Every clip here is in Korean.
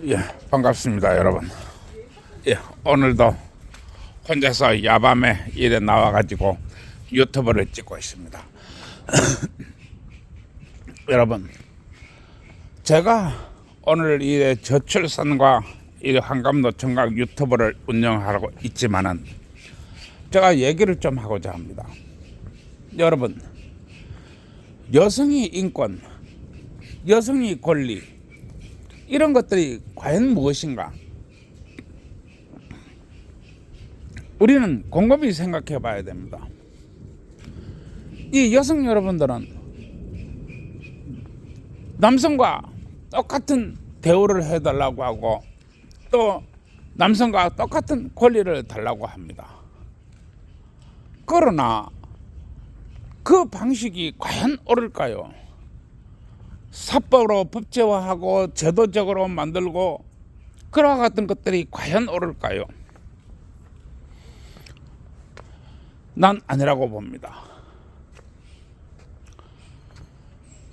예, 반갑습니다, 여러분. 예, 오늘도 혼자서 야밤에 일에 나와가지고 유튜브를 찍고 있습니다. 여러분, 제가 오늘 이 저출산과 이 환갑노총각 유튜브를 운영하고 있지만은 제가 얘기를 좀 하고자 합니다. 여러분, 여성의 인권, 여성의 권리, 이런 것들이 과연 무엇인가? 우리는 곰곰이 생각해 봐야 됩니다. 이 여성 여러분들은 남성과 똑같은 대우를 해달라고 하고 또 남성과 똑같은 권리를 달라고 합니다. 그러나 그 방식이 과연 옳을까요? 사법으로 법제화하고 제도적으로 만들고 그와 같은 것들이 과연 옳을까요? 난 아니라고 봅니다.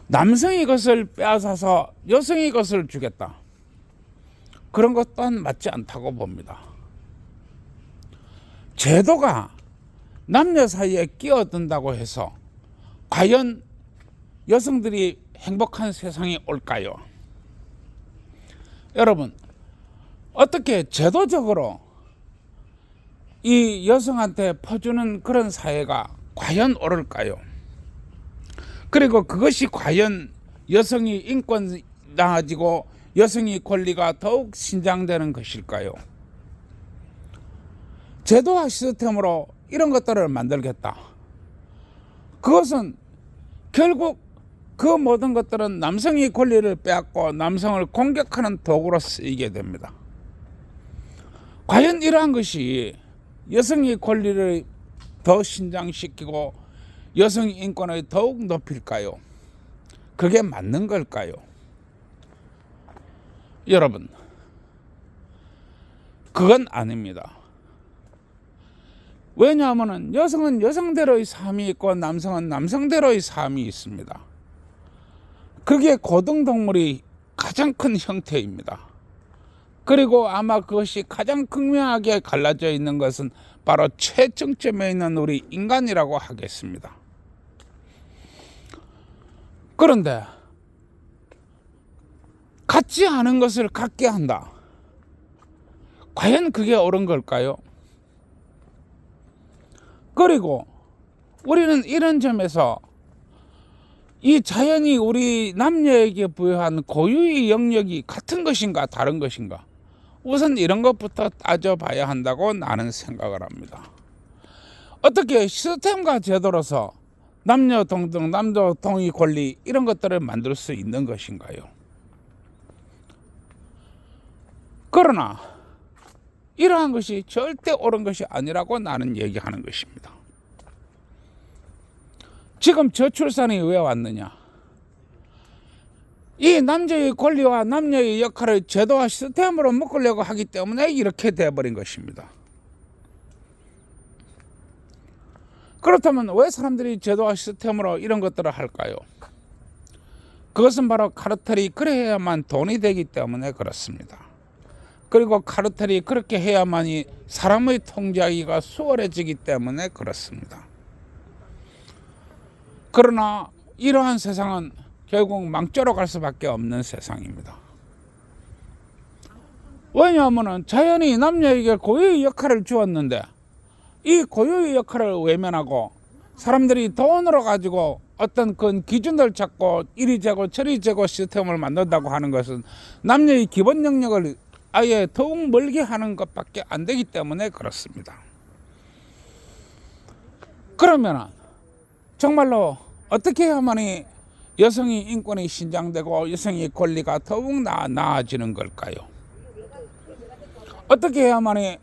남성의 것을 빼앗아서 여성의 것을 주겠다. 그런 것 또한 맞지 않다고 봅니다. 제도가 남녀 사이에 끼어든다고 해서 과연 여성들이 행복한 세상이 올까요? 여러분, 어떻게 제도적으로 이 여성한테 퍼주는 그런 사회가 과연 옳을까요? 그리고 그것이 과연 여성의 인권이 나아지고 여성의 권리가 더욱 신장되는 것일까요? 제도와 시스템으로 이런 것들을 만들겠다. 그것은 결국 그 모든 것들은 남성의 권리를 빼앗고 남성을 공격하는 도구로 쓰이게 됩니다. 과연 이러한 것이 여성의 권리를 더 신장시키고 여성의 인권을 더욱 높일까요? 그게 맞는 걸까요? 여러분, 그건 아닙니다. 왜냐하면 여성은 여성대로의 삶이 있고 남성은 남성대로의 삶이 있습니다. 그게 고등동물이 가장 큰 형태입니다. 그리고 아마 그것이 가장 극명하게 갈라져 있는 것은 바로 최정점에 있는 우리 인간이라고 하겠습니다. 그런데 같지 않은 것을 갖게 한다. 과연 그게 옳은 걸까요? 그리고 우리는 이런 점에서 이 자연이 우리 남녀에게 부여한 고유의 영역이 같은 것인가 다른 것인가? 우선 이런 것부터 따져봐야 한다고 나는 생각을 합니다. 어떻게 시스템과 제도로서 남녀 동등, 남녀 동의 권리 이런 것들을 만들 수 있는 것인가요? 그러나 이러한 것이 절대 옳은 것이 아니라고 나는 얘기하는 것입니다. 지금 저출산이 왜 왔느냐? 이 남자의 권리와 남녀의 역할을 제도와 시스템으로 묶으려고 하기 때문에 이렇게 돼버린 것입니다. 그렇다면 왜 사람들이 제도와 시스템으로 이런 것들을 할까요? 그것은 바로 카르텔이 그래야만 돈이 되기 때문에 그렇습니다. 그리고 카르텔이 그렇게 해야만이 사람의 통제하기가 수월해지기 때문에 그렇습니다. 그러나 이러한 세상은 결국 망조로 갈 수밖에 없는 세상입니다. 왜냐하면 자연이 남녀에게 고유의 역할을 주었는데 이 고유의 역할을 외면하고 사람들이 돈으로 가지고 어떤 그 기준을 찾고 이리 재고 저리 재고 시스템을 만든다고 하는 것은 남녀의 기본 영역을 아예 더욱 멀게 하는 것밖에 안 되기 때문에 그렇습니다. 그러면 정말로 어떻게 해야만이 여성의 인권이 신장되고 여성의 권리가 더욱 나아지는 걸까요? 어떻게 해야만이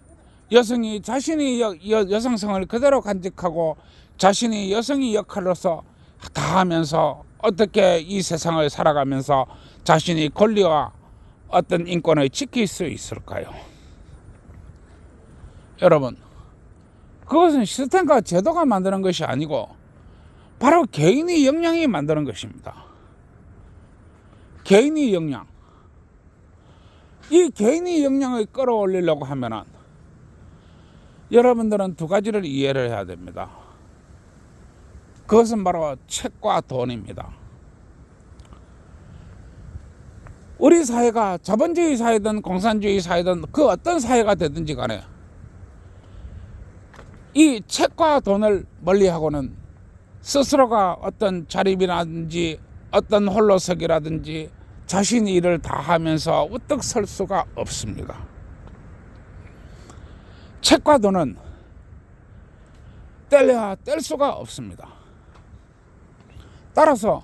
여성이 자신의 여성성을 그대로 간직하고 자신이 여성의 역할로서 다하면서 어떻게 이 세상을 살아가면서 자신의 권리와 어떤 인권을 지킬 수 있을까요? 여러분, 그것은 시스템과 제도가 만드는 것이 아니고 바로 개인의 역량이 만드는 것입니다. 개인의 역량. 이 개인의 역량을 끌어올리려고 하면은 여러분들은 두 가지를 이해를 해야 됩니다. 그것은 바로 책과 돈입니다. 우리 사회가 자본주의 사회든 공산주의 사회든 그 어떤 사회가 되든지 간에 이 책과 돈을 멀리하고는 스스로가 어떤 자립이라든지 어떤 홀로서기라든지 자신의 일을 다 하면서 우뚝 설 수가 없습니다. 책과 돈은 뗄래야 뗄 수가 없습니다. 따라서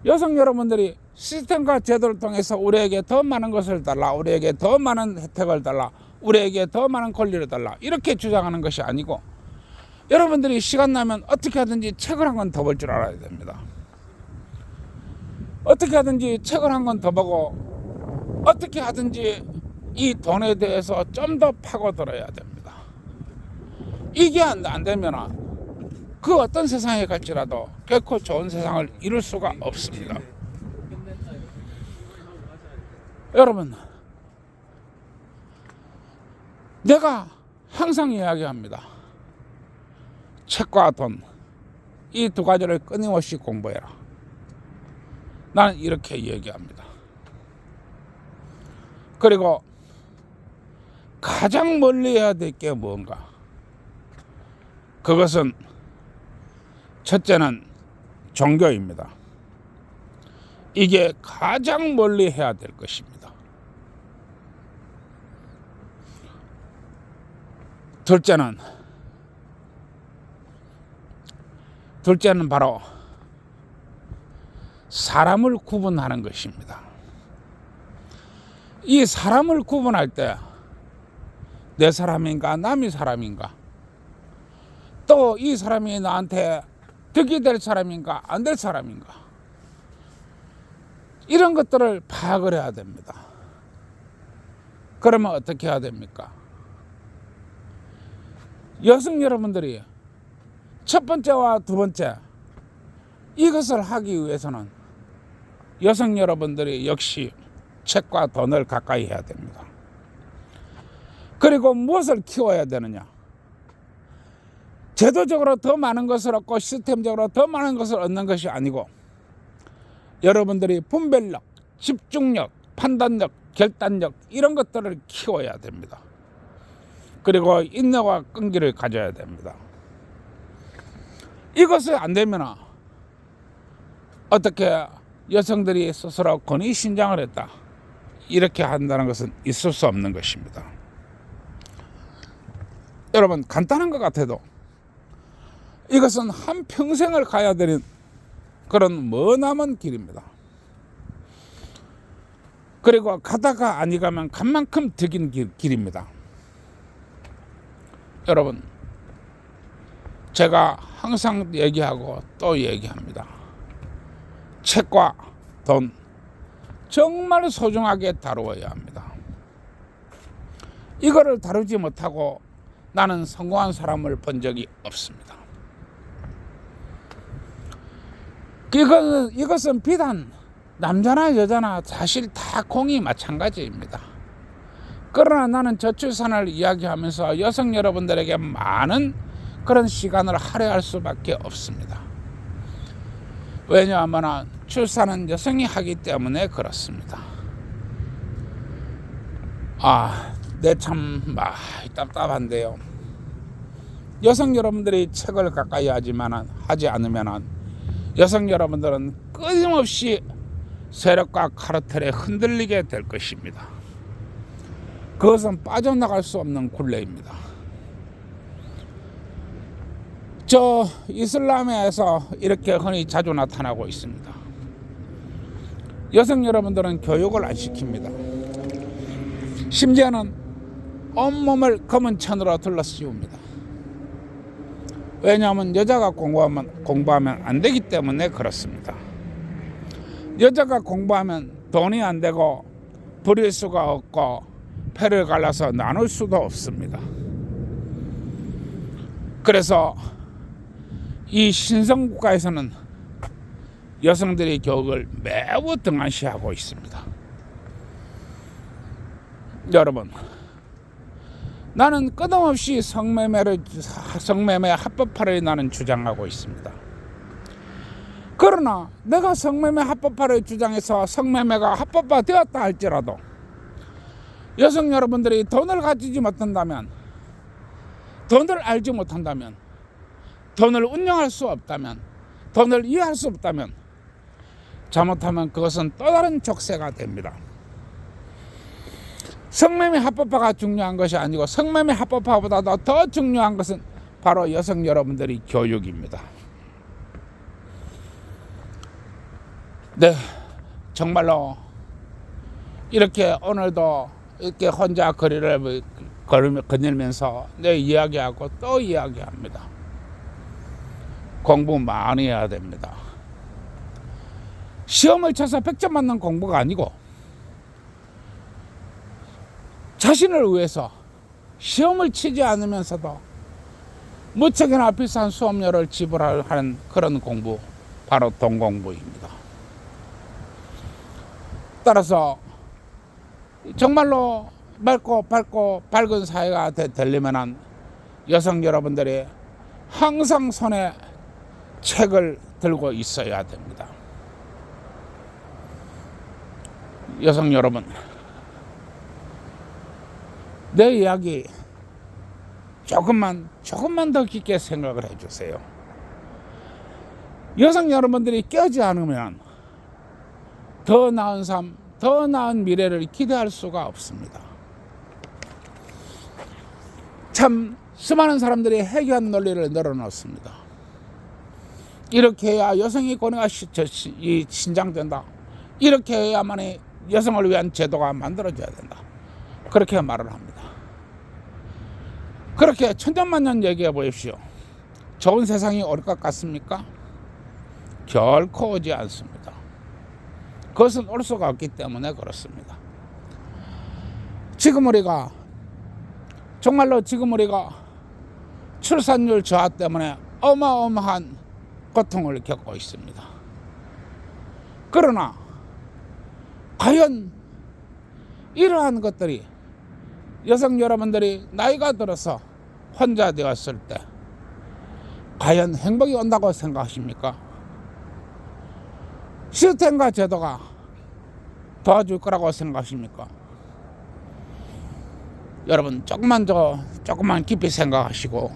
여성 여러분들이 시스템과 제도를 통해서 우리에게 더 많은 것을 달라, 우리에게 더 많은 혜택을 달라, 우리에게 더 많은 권리를 달라 이렇게 주장하는 것이 아니고 여러분들이 시간 나면 어떻게 하든지 책을 한 권 더 볼 줄 알아야 됩니다. 어떻게 하든지 책을 한 권 더 보고 어떻게 하든지 이 돈에 대해서 좀 더 파고들어야 됩니다. 이게 안 되면 그 어떤 세상에 갈지라도 결코 좋은 세상을 이룰 수가 없습니다. 여러분, 내가 항상 이야기합니다. 책과 돈, 이 두 가지를 끊임없이 공부해라. 나는 이렇게 얘기합니다. 그리고 가장 멀리 해야 될 게 뭔가? 그것은 첫째는 종교입니다. 이게 가장 멀리 해야 될 것입니다. 둘째는 바로 사람을 구분하는 것입니다. 이 사람을 구분할 때 내 사람인가 남의 사람인가, 또 이 사람이 나한테 득이 될 사람인가 안 될 사람인가, 이런 것들을 파악을 해야 됩니다. 그러면 어떻게 해야 됩니까? 여성 여러분들이 첫 번째와 두 번째 이것을 하기 위해서는 여성 여러분들이 역시 책과 돈을 가까이 해야 됩니다. 그리고 무엇을 키워야 되느냐? 제도적으로 더 많은 것을 얻고 시스템적으로 더 많은 것을 얻는 것이 아니고 여러분들이 분별력, 집중력, 판단력, 결단력 이런 것들을 키워야 됩니다. 그리고 인내와 끈기를 가져야 됩니다. 이것이 안 되면 어떻게 여성들이 스스로 권위신장을 했다 이렇게 한다는 것은 있을 수 없는 것입니다. 여러분, 간단한 것 같아도 이것은 한평생을 가야 되는 그런 머나먼 길입니다. 그리고 가다가 아니 가면 간 만큼 득인 길입니다. 여러분, 제가 항상 얘기하고 또 얘기합니다. 책과 돈 정말 소중하게 다루어야 합니다. 이거를 다루지 못하고 나는 성공한 사람을 본 적이 없습니다. 이것은 비단 남자나 여자나 사실 다 공이 마찬가지입니다. 그러나 나는 저출산을 이야기하면서 여성 여러분들에게 많은 그런 시간을 할애할 수밖에 없습니다. 왜냐하면 출산은 여성이 하기 때문에 그렇습니다. 내 참 답답한데요. 여성 여러분들이 책을 가까이 하지 않으면 여성 여러분들은 끊임없이 세력과 카르텔에 흔들리게 될 것입니다. 그것은 빠져나갈 수 없는 굴레입니다. 저 이슬람에서 이렇게 흔히 자주 나타나고 있습니다. 여성 여러분들은 교육을 안 시킵니다. 심지어는 온몸을 검은 천으로 둘러씌웁니다. 왜냐하면 여자가 공부하면 안 되기 때문에 그렇습니다. 여자가 공부하면 돈이 안 되고 부릴 수가 없고 패를 갈라서 나눌 수도 없습니다. 그래서 이 신성국가에서는 여성들의 교육을 매우 등한시하고 있습니다. 여러분, 나는 끊임없이 성매매 합법화를 나는 주장하고 있습니다. 그러나 내가 성매매 합법화를 주장해서 성매매가 합법화되었다 할지라도 여성 여러분들이 돈을 가지지 못한다면, 돈을 알지 못한다면, 돈을 운영할 수 없다면, 돈을 이해할 수 없다면 잘못하면 그것은 또 다른 족쇄가 됩니다. 성매매 합법화가 중요한 것이 아니고 성매매 합법화보다도 더 중요한 것은 바로 여성 여러분들의 교육입니다. 네, 정말로 이렇게 오늘도 이렇게 혼자 거리를 거닐면서 내 이야기하고 또 이야기합니다. 공부 많이 해야 됩니다. 시험을 쳐서 100점 맞는 공부가 아니고 자신을 위해서 시험을 치지 않으면서도 무척이나 비싼 수업료를 지불하는 그런 공부, 바로 돈 공부입니다. 따라서 정말로 맑고 밝은 사회가 되려면 여성 여러분들이 항상 손에 책을 들고 있어야 됩니다. 여성 여러분, 내 이야기 조금만 더 깊게 생각을 해주세요. 여성 여러분들이 깨지 않으면 더 나은 삶, 더 나은 미래를 기대할 수가 없습니다. 참 수많은 사람들이 해괴한 논리를 늘어놓습니다. 이렇게 해야 여성의 권위가 신장된다. 이렇게 해야만이 여성을 위한 제도가 만들어져야 된다. 그렇게 말을 합니다. 그렇게 천년만년 얘기해 보십시오. 좋은 세상이 올 것 같습니까? 결코 오지 않습니다. 그것은 올 수가 없기 때문에 그렇습니다. 정말로 지금 우리가 출산율 저하 때문에 어마어마한 고통을 겪고 있습니다. 그러나 과연 이러한 것들이 여성 여러분들이 나이가 들어서 혼자 되었을 때 과연 행복이 온다고 생각하십니까? 시스템과 제도가 도와줄 거라고 생각하십니까? 여러분, 조금만 깊이 생각하시고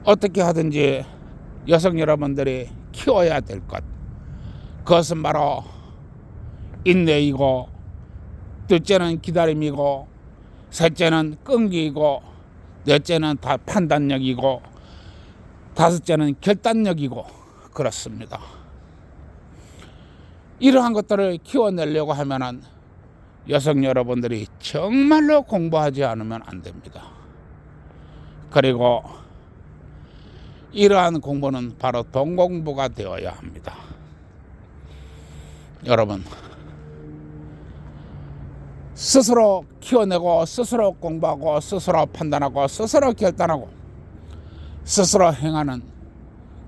어떻게 하든지 여성 여러분들이 키워야 될 것, 그것은 바로 인내이고, 둘째는 기다림이고, 셋째는 끈기이고, 넷째는 다 판단력이고, 다섯째는 결단력이고, 그렇습니다. 이러한 것들을 키워내려고 하면은 여성 여러분들이 정말로 공부하지 않으면 안 됩니다. 그리고 이러한 공부는 바로 돈 공부가 되어야 합니다. 여러분, 스스로 키워내고, 스스로 공부하고, 스스로 판단하고, 스스로 결단하고, 스스로 행하는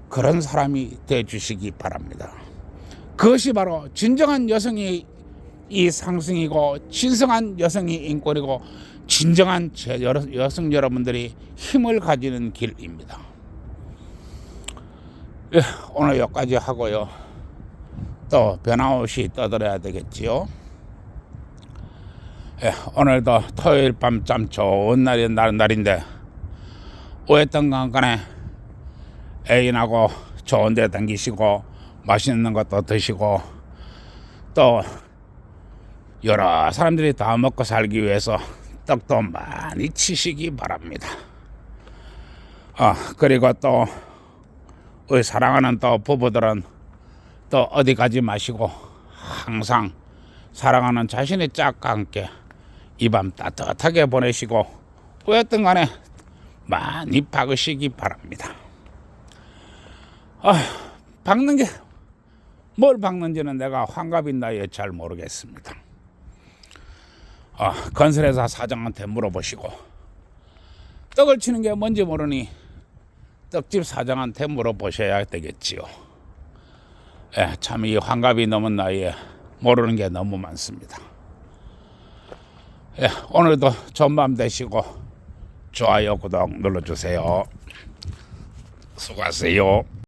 그런 사람이 되어주시기 바랍니다. 그것이 바로 진정한 여성의 이 상승이고, 진정한 여성의 인권이고, 진정한 여성 여러분들이 힘을 가지는 길입니다. 예, 오늘 여기까지 하고요. 또 변함없이 떠들어야 되겠지요. 예, 오늘도 토요일 밤 참 좋은 날인데 어쨌든 간에 애인하고 좋은 데 다니시고 맛있는 것도 드시고 또 여러 사람들이 다 먹고 살기 위해서 떡도 많이 치시기 바랍니다. 그리고 또 우리 사랑하는 또 부부들은 또 어디 가지 마시고 항상 사랑하는 자신의 짝과 함께 이 밤 따뜻하게 보내시고 어쨌든 간에 많이 박으시기 바랍니다. 박는 게 뭘 박는지는 내가 환갑인 나이에 잘 모르겠습니다. 건설회사 사장한테 물어보시고, 떡을 치는 게 뭔지 모르니 떡집 사장한테 물어보셔야 되겠지요. 예, 참 이 환갑이 넘은 나이에 모르는 게 너무 많습니다. 예, 오늘도 좋은 밤 되시고 좋아요 구독 눌러주세요. 수고하세요.